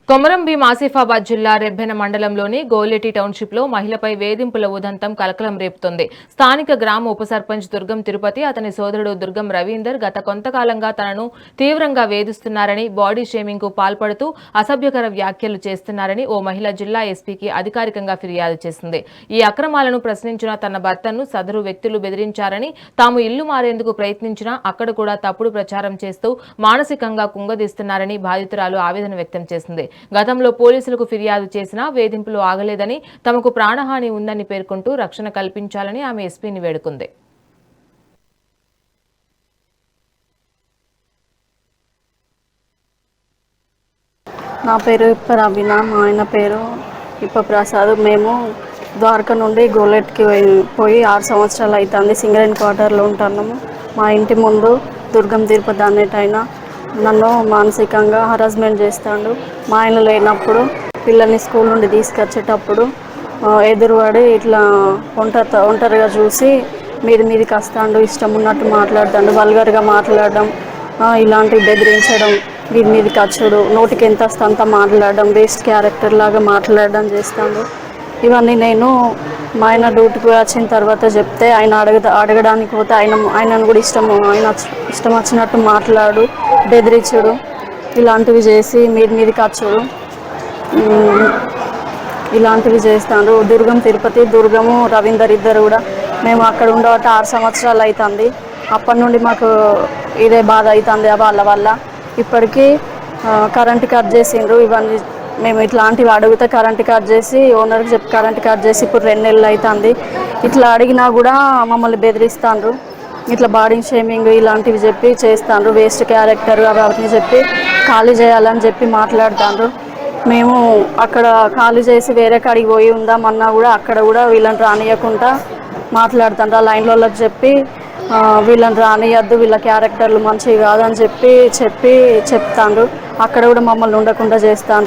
కొమరం భీం ఆసిఫాబాద్ జిల్లా రెబ్బెన మండలంలోని గోలేటి టౌన్షిప్ లో మహిళపై వేధింపుల ఉదంతం కలకలం రేపుతోంది. స్థానిక గ్రామ ఉప సర్పంచ్ దుర్గం తిరుపతి, అతని సోదరుడు దుర్గం రవీందర్ గత కొంతకాలంగా తనను తీవ్రంగా వేధిస్తున్నారని, బాడీ షేమింగ్ కు పాల్పడుతూ అసభ్యకర వ్యాఖ్యలు చేస్తున్నారని ఓ మహిళ జిల్లా ఎస్పీకి అధికారికంగా ఫిర్యాదు చేసింది. ఈ అక్రమాలను ప్రశ్నించిన తన భర్తను సదరు వ్యక్తులు బెదిరించారని, తాము ఇల్లు మారేందుకు ప్రయత్నించినా అక్కడ కూడా తప్పుడు ప్రచారం చేస్తూ మానసికంగా కుంగదీస్తున్నారని బాధితురాలు ఆవేదన వ్యక్తం చేసింది. గతంలో పోలీసులకు ఫిర్యాదు చేసినా వేధింపులు ఆగలేదని, తమకు ప్రాణహాని ఉందని పేర్కొంటూ రక్షణ కల్పించాలని ఆమె ఎస్పీని వేడుకుంది. నా పేరు ఇప్ప రబీన, మా ఆయన పేరు ఇప్ప ప్రసాద్. మేము ద్వారకా నుండి గోలెట్కి పోయి 6 సంవత్సరాలు అవుతుంది. సింగరేణి క్వార్టర్లో ఉంటున్నాము. మా ఇంటి ముందు దుర్గం తిరుపతి అనేటైనా నన్ను మానసికంగా హరాస్మెంట్ చేస్తాడు. మా ఆయన లేనప్పుడు పిల్లల్ని స్కూల్ నుండి తీసుకొచ్చేటప్పుడు ఎదురుపడి ఇట్లా ఒంటరిగా చూసి మీదికి వస్తాడు. ఇష్టం ఉన్నట్టు మాట్లాడతాడు, వల్గర్గా మాట్లాడడం, ఇలాంటివి బెదిరించడం, మీదికి వచ్చాడు, నోటికి ఎంత వస్తే అంత మాట్లాడడం, వేస్ట్ క్యారెక్టర్ లాగా మాట్లాడడం చేస్తాడు. ఇవన్నీ నేను మా ఆయన డ్యూటీకి వచ్చిన తర్వాత చెప్తే ఆయన అడగడానికి పోతే ఆయనను కూడా ఇష్టం వచ్చినట్టు మాట్లాడు, బెదిరించుడు, ఇలాంటివి చేసి మీదికి వచ్చుడు, ఇలాంటివి చేస్తాడు. దుర్గం తిరుపతి, దుర్గము రవీందర్ ఇద్దరు కూడా మేము అక్కడ ఉండబట్టి 6 సంవత్సరాలు అవుతుంది. అప్పటి నుండి మాకు ఇదే బాధ అవుతుంది వాళ్ళ వల్ల. ఇప్పటికీ కరెంటు కట్ చేసిండ్రు. ఇవన్నీ మేము ఇట్లాంటివి అడిగితే కరెంటు కట్ చేసి ఓనర్కి చెప్పి కరెంటు కట్ చేసి ఇప్పుడు 2 నెలలు అవుతుంది. ఇట్లా అడిగినా కూడా మమ్మల్ని బెదిరిస్తాండ్రు. ఇట్లా బాడీ షేమింగ్ ఇలాంటివి చెప్పి చేస్తాండ్రు. వేస్ట్ క్యారెక్టర్ అవన్నీ చెప్పి ఖాళీ చేయాలని చెప్పి మాట్లాడుతాండ్రు. మేము అక్కడ ఖాళీ చేసి వేరే కాడికి పోయి ఉందామన్నా కూడా అక్కడ కూడా వీళ్ళని రానియకుండా మాట్లాడుతాండ్రు. ఆ లైన్లోకి చెప్పి వీళ్ళని రానియద్దు, వీళ్ళ క్యారెక్టర్లు మంచివి కాదని చెప్తాండ్రు. అక్కడ కూడా మమ్మల్ని ఉండకుండా చేస్తాండ్రు.